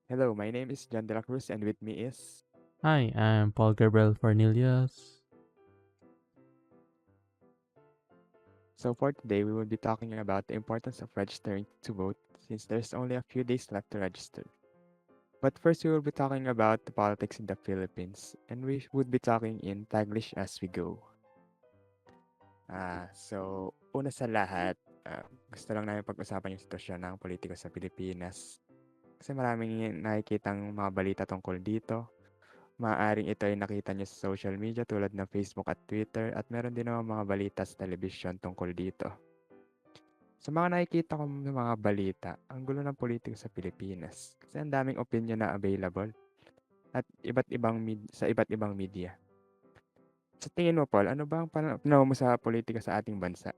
Hello, my name is John De La Cruz, and with me is. Hi, I'm Paul Gabriel Cornelius. So, for today, we will be talking about the importance of registering to vote since there's only a few days left to register. But first, we will be talking about the politics in the Philippines, and we would be talking in Taglish as we go. Una sa lahat, gusto lang namin pag-usapan yung sitwasyon ng politiko sa Pilipinas. Kasi maraming nakikitang mga balita tungkol dito. Maaaring ito ay nakita niyo sa social media tulad ng Facebook at Twitter at meron din naman mga balita sa television tungkol dito. Sa mga nakikita kong mga balita, ang gulo ng politiko sa Pilipinas kasi ang daming opinion na available at sa iba't ibang media. Sa tingin mo, Paul, ano ba ang pananaw mo sa politika sa ating bansa?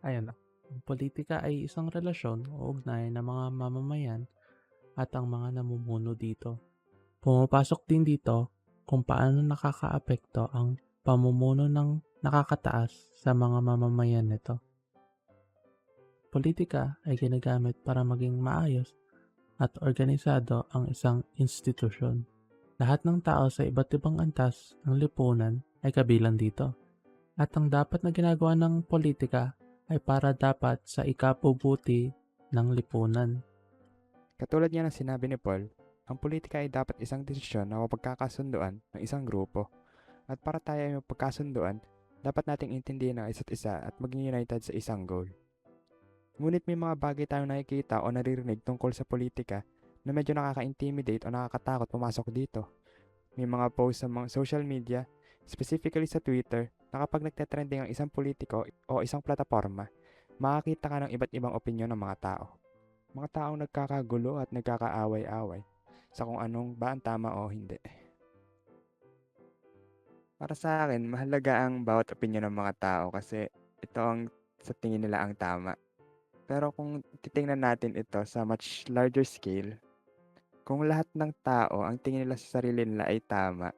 Ayan, ang politika ay isang relasyon o ugnayan ng mga mamamayan at ang mga namumuno dito. Pumapasok din dito kung paano nakakaapekto ang pamumuno ng nakakataas sa mga mamamayan nito. Politika ay ginagamit para maging maayos at organisado ang isang institusyon. Lahat ng tao sa iba't ibang antas ng lipunan ay kabilang dito. At ang dapat na ginagawa ng politika ay para dapat sa ikabubuti ng lipunan. Katulad nga ng sinabi ni Paul, ang politika ay dapat isang desisyon na mapagkakasunduan ng isang grupo at para tayo ay mapagkasunduan, dapat nating intindihin ang isa't isa at maging united sa isang goal. Ngunit may mga bagay tayong nakikita o naririnig tungkol sa politika na medyo nakaka-intimidate o nakakatakot pumasok dito. May mga posts sa mga social media, specifically sa Twitter, na kapag nagte-trending ang isang politiko o isang plataforma, makakita ka ng iba't ibang opinyon ng mga tao. Mga taong nagkakagulo at nagkakaaway-away sa kung anong ba ang tama o hindi. Para sa akin, mahalaga ang bawat opinyon ng mga tao kasi ito ang sa tingin nila ang tama. Pero kung titingnan natin ito sa much larger scale, kung lahat ng tao ang tingin nila sa sarili nila ay tama,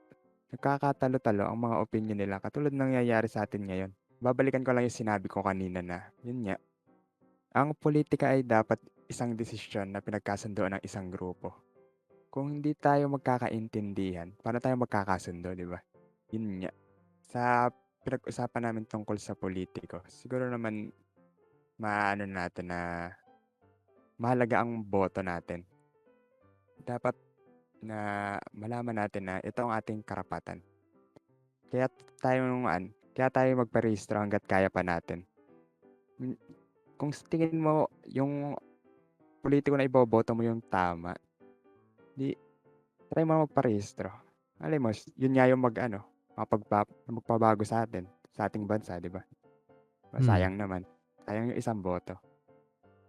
nagkakatalo-talo ang mga opinyon nila katulad ng nangyayari sa atin ngayon. Babalikan ko lang yung sinabi ko kanina na, yun nga, ang politika ay dapat isang desisyon na pinagkasundoan ng isang grupo. Kung hindi tayo magkakaintindihan, paano tayo magkakasundo, di ba? Yun nga. Sa pinag-usapan namin tungkol sa politiko, siguro naman maano natin na mahalaga ang boto natin. Dapat na malaman natin na ito ang ating karapatan. Kaya kaya tayo magparehistro hangga't kaya pa natin. Hmm, Kung sa tingin mo yung politiko na iboboto mo yung tama, di try mo magparehistro. Alam mo, yun nga yung magpabago sa atin, sa ating bansa, di ba? Hmm. Sayang naman. Sayang yung isang boto.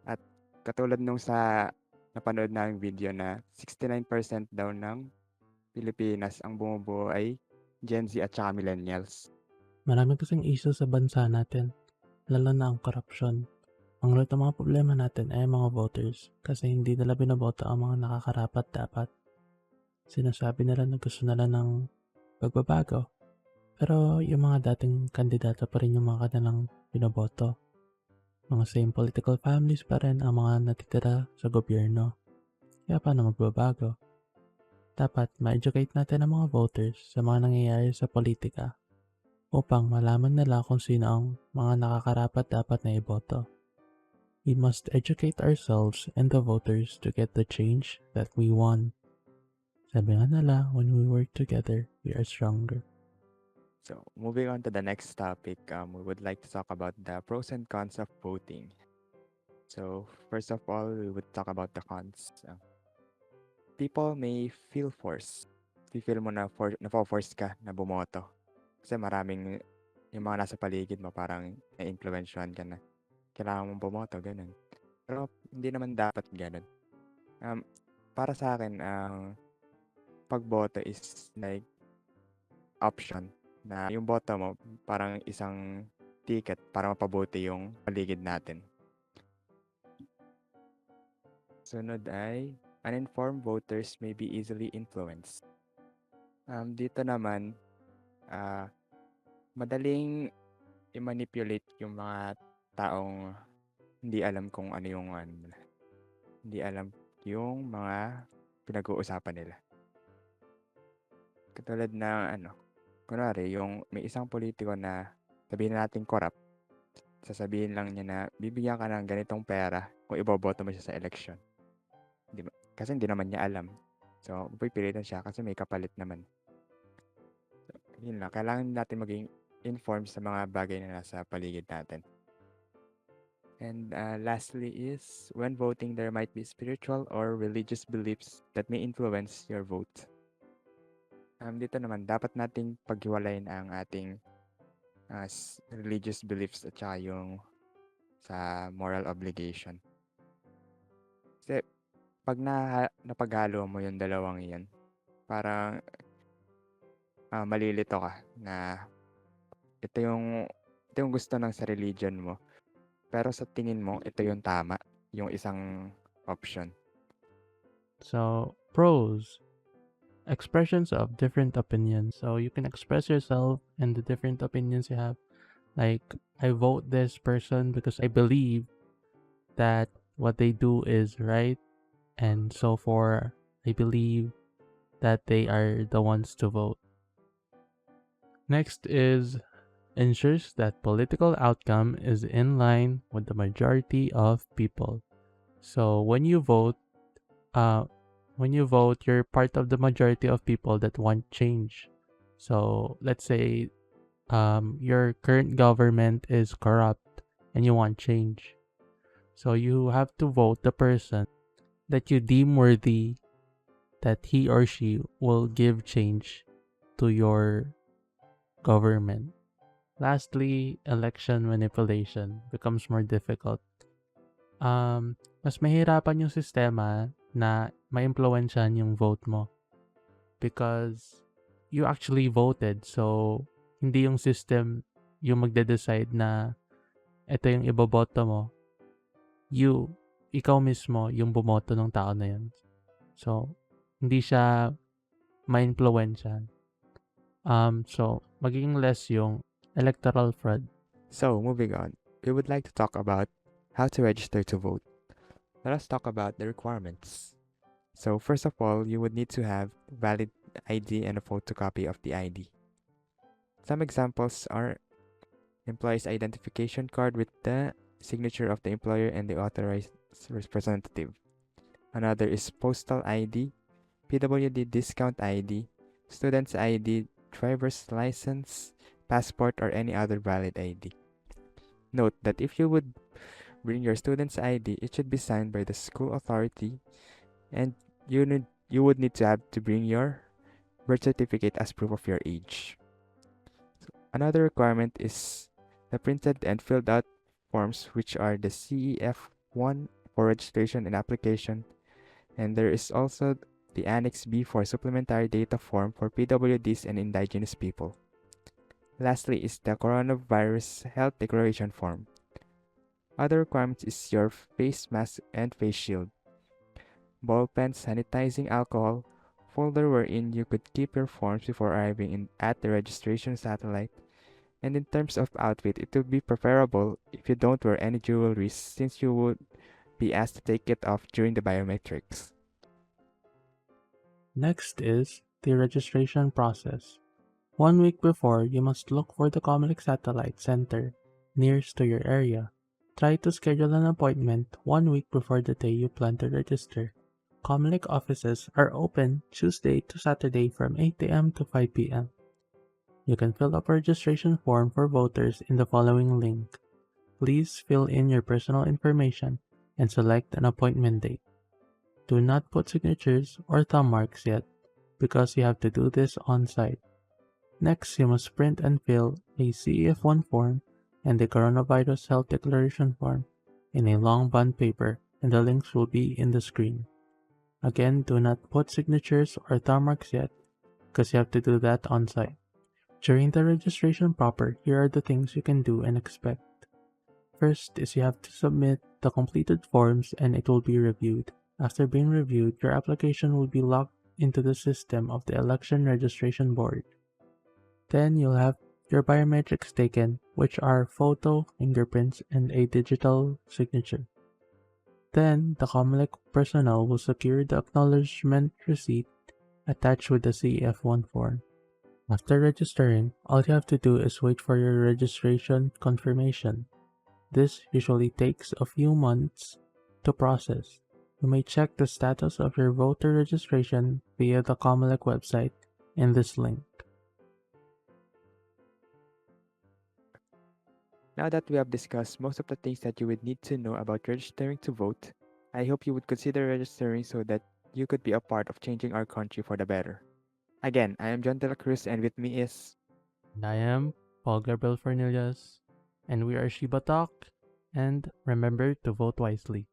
At katulad nung sa napanood naming video na 69% daw ng Pilipinas ang bumubuo ay Gen Z at saka millennials. Marami kasing issue sa bansa natin, lalo na ang korupsyon. Ang lahat ng mga problema natin ay mga voters kasi hindi nila binoboto ang mga nakakarapat dapat. Sinasabi nila na gusto nila ng pagbabago, pero yung mga dating kandidato pa rin yung mga kanilang binoboto. Mga same political families pa rin ang mga natitira sa gobyerno. Kaya paano magbabago? Dapat ma-educate natin ang mga voters sa mga nangyayari sa politika upang malaman nila kung sino ang mga nakakarapat dapat na iboto. We must educate ourselves and the voters to get the change that we want. Sabi nga nila, when we work together, we are stronger. So, moving on to the next topic, we would like to talk about the pros and cons of voting. So, first of all, we would talk about the cons. People may feel forced. Feel mo na-force ka na bumoto. Kasi maraming yung mga nasa paligid mo parang na-influensyahan ka na. Kailangan mong bumoto, ganun. Pero hindi naman dapat ganun. Um, para sa akin, ang pagboto is like option na yung boto mo parang isang ticket para mapabuti yung paligid natin. Sunod ay uninformed voters may be easily influenced. Dito naman, ah, madaling i-manipulate yung mga taong hindi alam kung ano yung hindi alam yung mga pinag-uusapan nila. Katulad ng kunwari yung may isang politiko na sabihin natin corrupt, sasabihin lang niya na bibigyan ka ng ganitong pera kung iboboto mo siya sa eleksyon. Kasi hindi naman niya alam. So, pipilitan siya kasi may kapalit naman. So, yun lang. Kailangan natin maging informed sa mga bagay na nasa paligid natin. And lastly is, when voting, there might be spiritual or religious beliefs that may influence your vote. Dito naman, dapat nating paghiwalayin ang ating religious beliefs at saka yung sa moral obligation. Kasi pag napaghalo mo yung dalawang yan, parang malilito ka na ito yung gusto ng sa religion mo. Pero sa tingin mo, ito yung tama, yung isang option. So, pros. Expressions of different opinions. So, you can express yourself and the different opinions you have. Like, I vote this person because I believe that what they do is right. And so for, I believe that they are the ones to vote. Next is ensures that political outcome is in line with the majority of people. So when you vote, you're part of the majority of people that want change. So let's say your current government is corrupt and you want change. So you have to vote the person that you deem worthy that he or she will give change to your government. Lastly, election manipulation becomes more difficult. Mas mahirapan yung sistema na ma-influensyahan yung vote mo because you actually voted. So, hindi yung system yung magde-decide na ito yung iboboto mo. Ikaw mismo yung bumoto ng tao na yun. So, hindi siya ma-influensyahan. So, magiging less yung electoral fraud. So, moving on, we would like to talk about how to register to vote. Let us talk about the requirements. So, first of all, you would need to have valid ID and a photocopy of the ID. Some examples are employee's identification card with the signature of the employer and the authorized representative. Another is postal ID, PWD discount ID, student's ID, driver's license, passport, or any other valid ID. Note that if you would bring your student's ID, it should be signed by the school authority, and you would need to have to bring your birth certificate as proof of your age. So another requirement is the printed and filled out forms, which are the CEF1 for registration and application, and there is also the Annex B for supplementary data form for PWDs and indigenous people. Lastly is the coronavirus health declaration form. Other requirements is your face mask and face shield, ball pen, sanitizing alcohol, folder wherein you could keep your forms before arriving at the registration satellite. And in terms of outfit, it would be preferable if you don't wear any jewelry since you would be asked to take it off during the biometrics. Next is the registration process. 1 week before, you must look for the Comelec Satellite Center nearest to your area. Try to schedule an appointment 1 week before the day you plan to register. Comelec offices are open Tuesday to Saturday from 8 a.m. to 5 p.m. You can fill up a registration form for voters in the following link. Please fill in your personal information and select an appointment date. Do not put signatures or thumb marks yet because you have to do this on site. Next, you must print and fill a CEF1 form and the Coronavirus Health Declaration form in a long bond paper, and the links will be in the screen. Again, do not put signatures or thumb marks yet because you have to do that on site. During the registration proper, here are the things you can do and expect. First is you have to submit the completed forms and it will be reviewed. After being reviewed, your application will be logged into the system of the Election Registration Board. Then you'll have your biometrics taken, which are photo, fingerprints, and a digital signature. Then, the Comelec personnel will secure the acknowledgement receipt attached with the CF1 form. After registering, all you have to do is wait for your registration confirmation. This usually takes a few months to process. You may check the status of your voter registration via the Comelec website in this link. Now that we have discussed most of the things that you would need to know about registering to vote, I hope you would consider registering so that you could be a part of changing our country for the better. Again, I am John De La Cruz, and with me is... And I am Paul Gabriel Fernillas, and we are Shiba Talk, and remember to vote wisely.